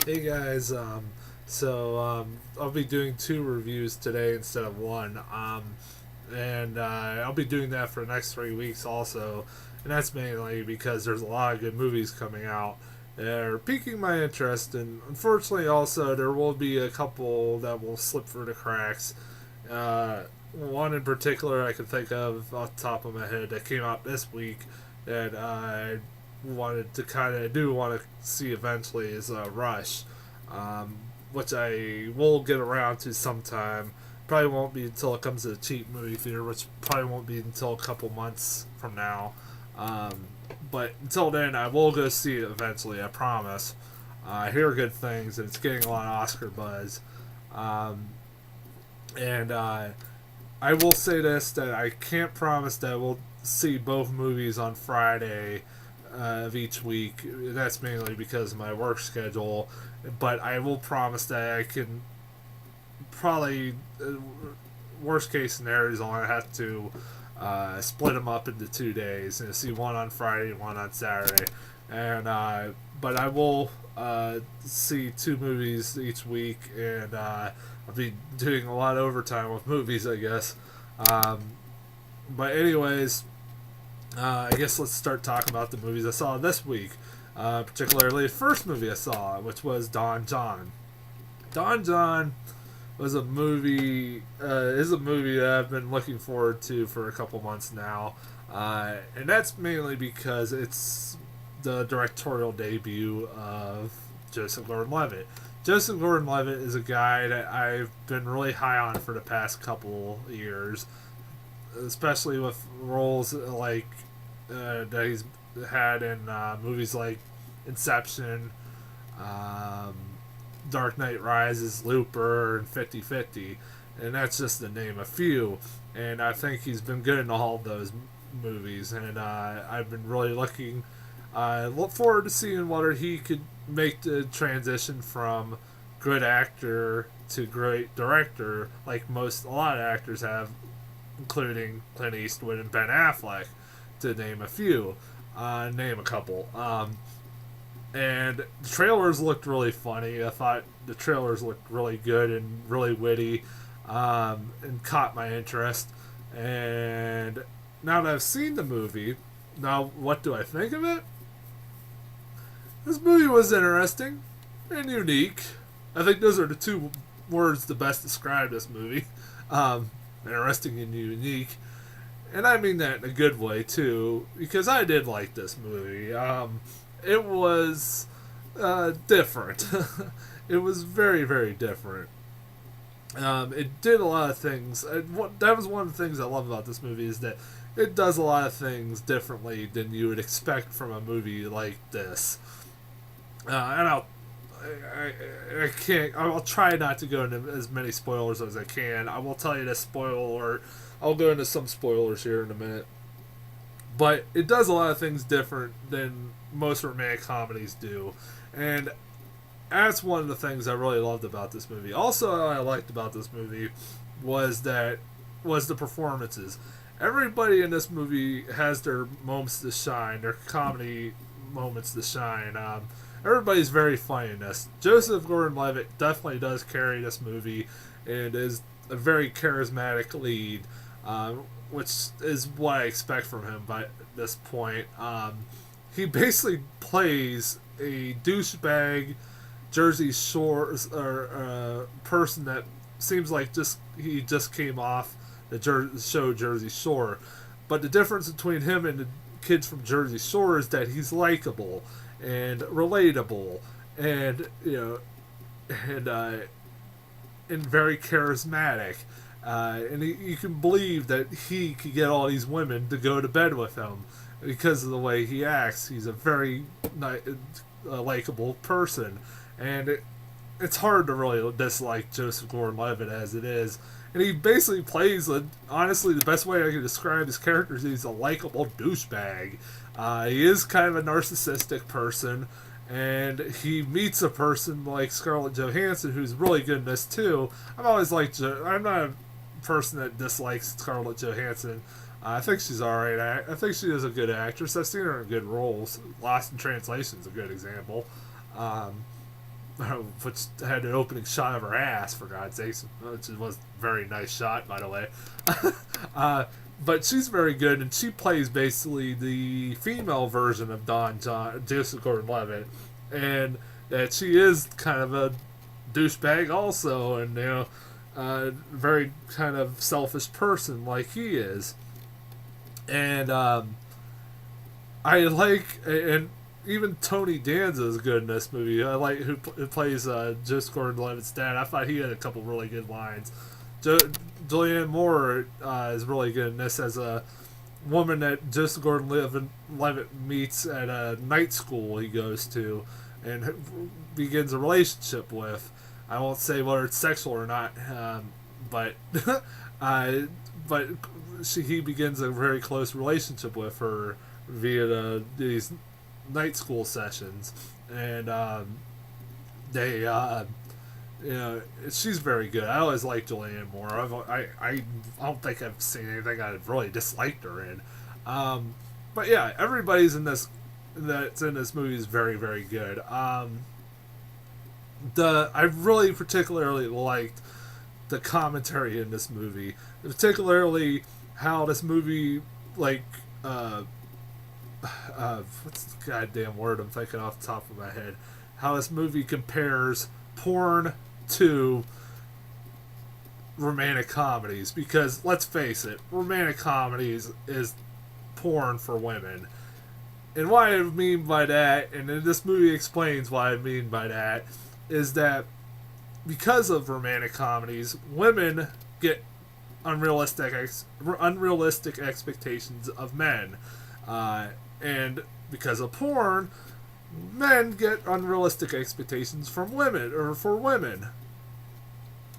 Hey guys, I'll be doing two reviews today instead of one, and I'll be doing that for the next 3 weeks also, and that's mainly because there's a lot of good movies coming out. They're piquing my interest, and unfortunately, also there will be a couple that will slip through the cracks. One in particular I can think of off the top of my head that came out this week that I wanted to kind of do want to see eventually is Rush, um, which I will get around to sometime. Probably won't be until it comes to a cheap movie theater, which probably won't be until a couple months from now. Um, but until then, I will go see it eventually. I promise. I hear good things, and it's getting a lot of Oscar buzz. Um, and I will say this: that I can't promise that we'll see both movies on Friday of each week. That's mainly because of my work schedule. But I will promise that I can probably, worst case scenarios, I'll have to split them up into 2 days and see one on Friday and one on Saturday. And but I will see two movies each week, and I'll be doing a lot of overtime with movies, I guess. Um, but anyways, I guess let's start talking about the movies I saw this week. Particularly the first movie I saw, which was Don John. Don John was a movie. Is a movie that I've been looking forward to for a couple months now, and that's mainly because it's the directorial debut of Joseph Gordon-Levitt. Joseph Gordon-Levitt is a guy that I've been really high on for the past couple years, especially with roles like that he's had in movies like Inception, um, Dark Knight Rises, Looper, and 50-50. And that's just to name a few. And I think he's been good in all of those movies. And I've been really look forward to seeing whether he could make the transition from good actor to great director, like a lot of actors have, including Clint Eastwood and Ben Affleck, to name a few, name a couple. And the trailers looked really funny. I thought the trailers looked really good and really witty, and caught my interest. And now that I've seen the movie, now what do I think of it? This movie was interesting and unique. I think those are the two words that best describe this movie. Interesting and unique. And I mean that in a good way too, because I did like this movie. It was different. It was very, very different. It did a lot of things. That was one of the things I love about this movie is that it does a lot of things differently than you would expect from a movie like this. And I can't. I'll try not to go into as many spoilers as I can. I will tell you this spoiler. I'll go into some spoilers here in a minute. But it does a lot of things different than most romantic comedies do, and that's one of the things I really loved about this movie. Also, what I liked about this movie was the performances. Everybody in this movie has their moments to shine, their comedy moments to shine. Everybody's very funny in this. Joseph Gordon-Levitt definitely does carry this movie and is a very charismatic lead, which is what I expect from him by this point. He basically plays a douchebag Jersey Shore person that seems like he just came off the show Jersey Shore, but the difference between him and the kids from Jersey Shore is that he's likable and relatable, and and and very charismatic. You can believe that he could get all these women to go to bed with him because of the way he acts. He's a very likable person, and it's hard to really dislike Joseph Gordon-Levitt as it is. And he basically plays, honestly, the best way I can describe his character is he's a likable douchebag. He is kind of a narcissistic person, and he meets a person like Scarlett Johansson who's really good in this too. I'm not a person that dislikes Scarlett Johansson. I think she's alright. I think she is a good actress. I've seen her in good roles. Lost in Translation is a good example. Um, which had an opening shot of her ass, for God's sakes, which was a very nice shot, by the way. But she's very good, and she plays basically the female version of Joseph Gordon-Levitt, and that she is kind of a douchebag also, and very kind of selfish person like he is, and I like, and even Tony Danza is good in this movie. I like who plays Joseph Gordon-Levitt's dad. I thought he had a couple really good lines. Julianne Moore is really good in this as a woman that Joseph Gordon-Levitt meets at a night school he goes to and begins a relationship with. I won't say whether it's sexual or not, but but he begins a very close relationship with her via these night school sessions, and they she's very good. I always liked Julianne Moore. I don't think I've seen anything I've really disliked her in. But yeah, everybody's that's in this movie is very, very good. I really particularly liked the commentary in this movie, particularly how this movie what's the goddamn word I'm thinking off the top of my head? How this movie compares porn to romantic comedies, because let's face it, romantic comedies is porn for women. And what I mean by that, and this movie explains what I mean by that, is that because of romantic comedies, women get unrealistic expectations of men. And because of porn, men get unrealistic expectations from women, or for women.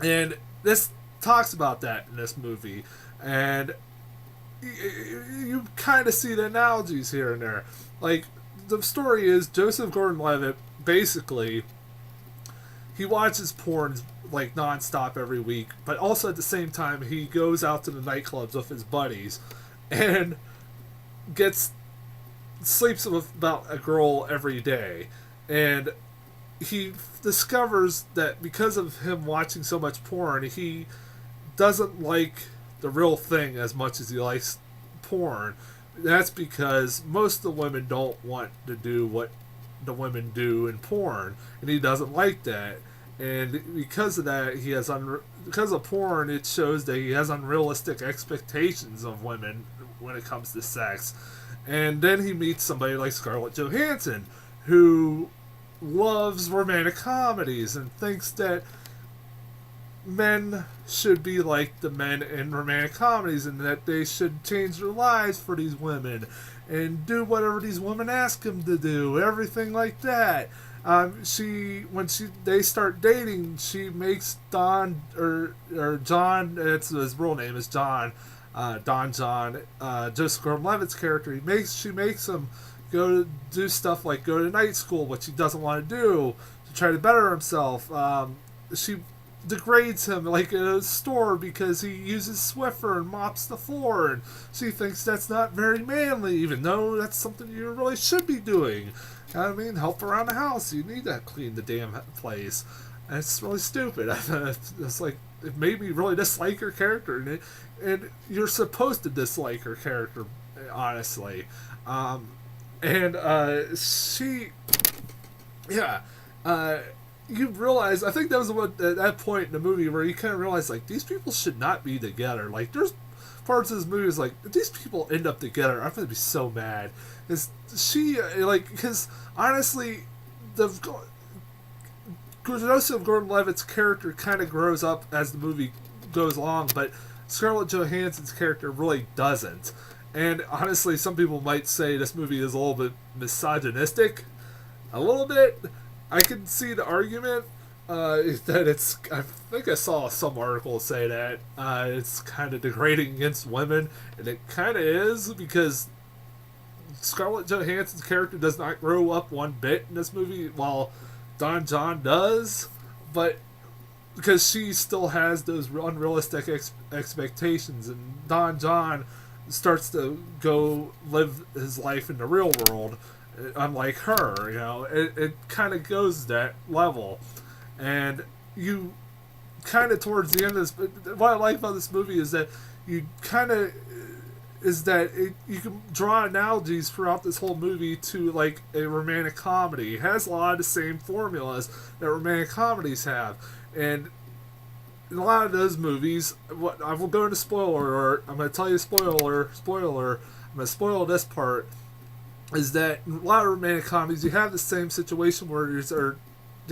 And this talks about that in this movie. And you kind of see the analogies here and there. Like, the story is Joseph Gordon-Levitt, basically, he watches porn like nonstop every week, but also at the same time he goes out to the nightclubs with his buddies and sleeps with about a girl every day. And he discovers that because of him watching so much porn, he doesn't like the real thing as much as he likes porn. That's because most of the women don't want to do what the women do in porn, and he doesn't like that. And because of that, because of porn, it shows that he has unrealistic expectations of women when it comes to sex. And then he meets somebody like Scarlett Johansson, who loves romantic comedies and thinks that men should be like the men in romantic comedies, and that they should change their lives for these women and do whatever these women ask them to do, everything like that. They start dating, she makes Don, or John, his real name is John, Joseph Gordon-Levitt's character, she makes him go do stuff like go to night school, which he doesn't want to do, to try to better himself. She degrades him like in a store because he uses Swiffer and mops the floor, and she thinks that's not very manly, even though that's something you really should be doing. I mean, help around the house. You need to clean the damn place. And it's really stupid. It's like, it made me really dislike her character, and you're supposed to dislike her character, honestly. You realize, I think that was at that point in the movie where you kind of realize, like, these people should not be together. Like, there's parts of this movie is like, if these people end up together, I'm going to be so mad. Because honestly, Joseph Gordon-Levitt's character kind of grows up as the movie goes along, but Scarlett Johansson's character really doesn't. And honestly, some people might say this movie is a little bit misogynistic. A little bit. I can see the argument that it's... I think I saw some article say that it's kind of degrading against women, and it kind of is, because Scarlett Johansson's character does not grow up one bit in this movie, while Don John does, but because she still has those unrealistic expectations, and Don John starts to go live his life in the real world, unlike her. It kind of goes that level, and you kind of towards the end of this. What I like about this movie is that you kind of you can draw analogies throughout this whole movie to like a romantic comedy. It has a lot of the same formulas that romantic comedies have, and in a lot of those movies, what I will go into spoiler alert. I'm going to tell you spoiler. I'm going to spoil this part. Is that in a lot of romantic comedies, you have the same situation where you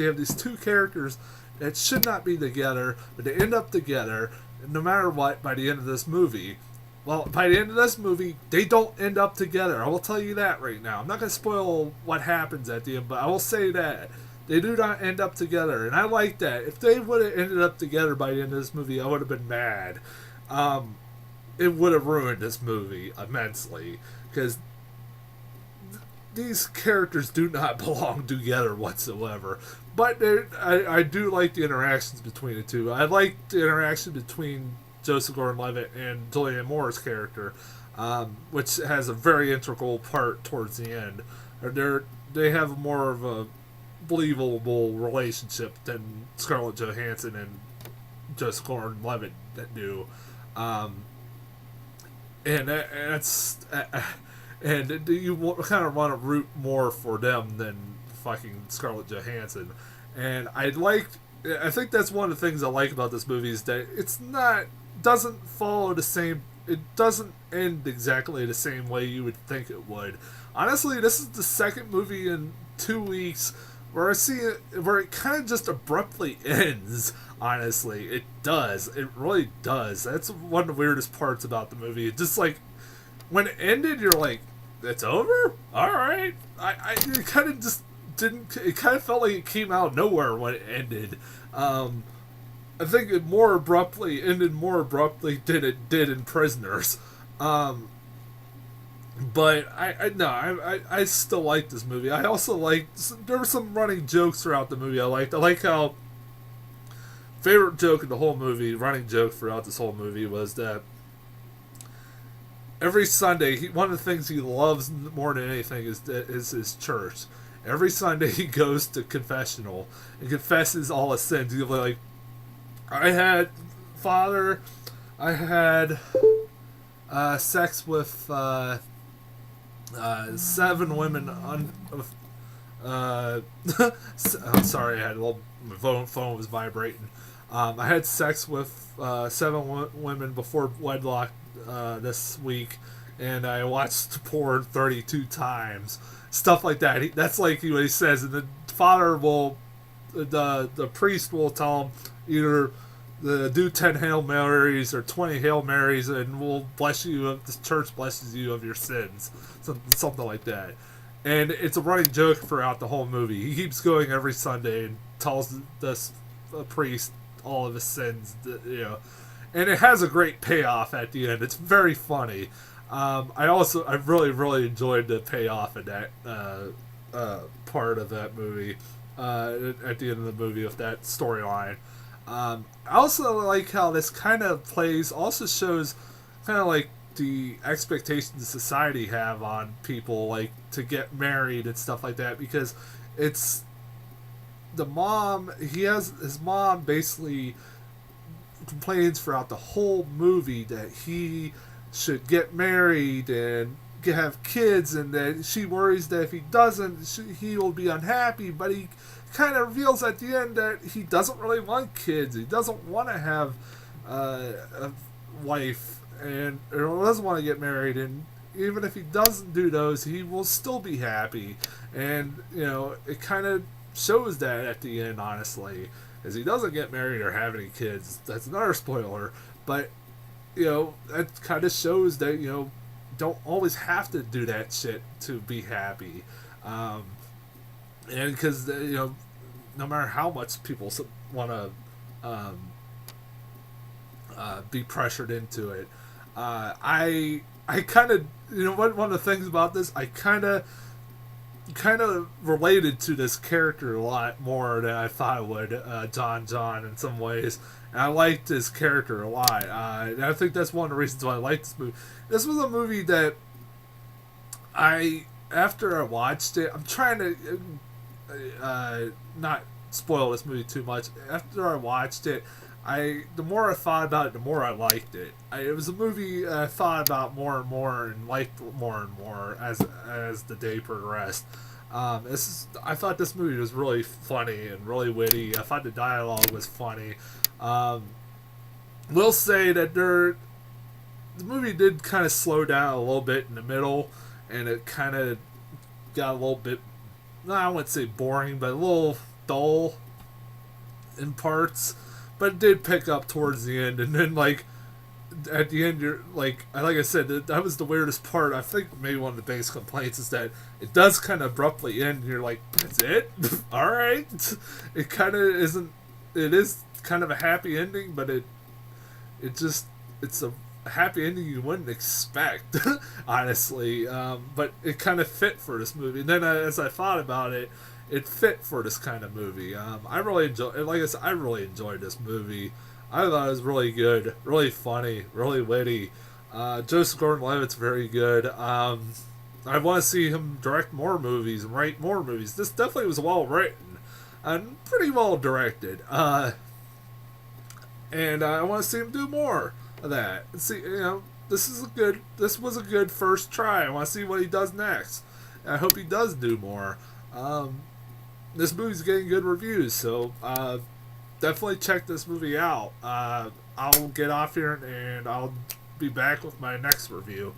have these two characters that should not be together, but they end up together no matter what by the end of this movie. Well, by the end of this movie, they don't end up together. I will tell you that right now. I'm not going to spoil what happens at the end, but I will say that. They do not end up together, and I like that. If they would have ended up together by the end of this movie, I would have been mad. It would have ruined this movie immensely, because these characters do not belong together whatsoever. But I do like the interactions between the two. I like the interaction between Joseph Gordon-Levitt and Julianne Moore's character, which has a very integral part towards the end. They have more of a believable relationship than Scarlett Johansson and Joseph Gordon-Levitt that do, and you kind of want to root more for them than fucking Scarlett Johansson. And I think that's one of the things I like about this movie is that doesn't follow the same. It doesn't end exactly the same way you would think it would. Honestly, this is the second movie in 2 weeks where I see it, where it kind of just abruptly ends. Honestly, it does. It really does. That's one of the weirdest parts about the movie. It just like when it ended, you're like, "It's over? All right." It kind of just didn't. It kind of felt like it came out of nowhere when it ended. I think it ended more abruptly than it did in Prisoners. But I still like this movie. I also there were some running jokes throughout the movie I liked. I like how favorite joke in the whole movie, running joke throughout this whole movie, was that every Sunday, one of the things he loves more than anything is his church. Every Sunday he goes to confessional and confesses all his sins. He's like, I had sex with 7 women. I'm sorry, my phone was vibrating. I had sex with 7 women before wedlock this week, and I watched porn 32 times. Stuff like that. That's like what he says, and the the priest will tell him either do 10 Hail Marys or 20 Hail Marys, and we'll bless you. The church blesses you of your sins, something like that. And it's a running joke throughout the whole movie. He keeps going every Sunday and tells this priest all of his sins, and it has a great payoff at the end. It's very funny. I really enjoyed the payoff in that part of that movie at the end of the movie with that storyline. I also like how this kind of shows kind of like the expectations society have on people, like to get married and stuff like that, because it's the mom. His mom basically complains throughout the whole movie that he should get married and have kids, and that she worries that if he doesn't, he will be unhappy. But he kind of reveals at the end that he doesn't really want kids. He doesn't want to have a wife, or doesn't want to get married. And even if he doesn't do those, he will still be happy. And it kind of shows that at the end, honestly, as he doesn't get married or have any kids. That's another spoiler, but that kind of shows that don't always have to do that shit to be happy. And because no matter how much people want to be pressured into it, I kind of one of the things about this, I kind of related to this character a lot more than I thought I would, John in some ways. And I liked his character a lot. And I think that's one of the reasons why I liked this movie. This was a movie that I after I watched it, I'm trying to not spoil this movie too much. After I watched it, the more I thought about it, the more I liked it. It was a movie I thought about more and more and liked more and more as the day progressed. I thought this movie was really funny and really witty. I thought the dialogue was funny. Will say that the movie did kind of slow down a little bit in the middle, and it kind of got a little bit, I wouldn't say boring, but a little dull in parts. But it did pick up towards the end, and then like at the end, you're like I said, that was the weirdest part. I think maybe one of the biggest complaints is that it does kind of abruptly end. And you're like, that's it, all right. It kind of isn't. It is kind of a happy ending, but it's a happy ending you wouldn't expect, honestly. But it kind of fit for this movie. And then as I thought about it, it fit for this kind of movie. I really enjoy, like I said, I really enjoyed this movie. I thought it was really good, really funny, really witty. Joseph Gordon-Levitt's very good. I want to see him direct more movies and write more movies. This definitely was well written and pretty well directed. And I want to see him do more of that. And see, this was a good first try. I want to see what he does next. And I hope he does do more. This movie's getting good reviews, so definitely check this movie out. I'll get off here and I'll be back with my next review.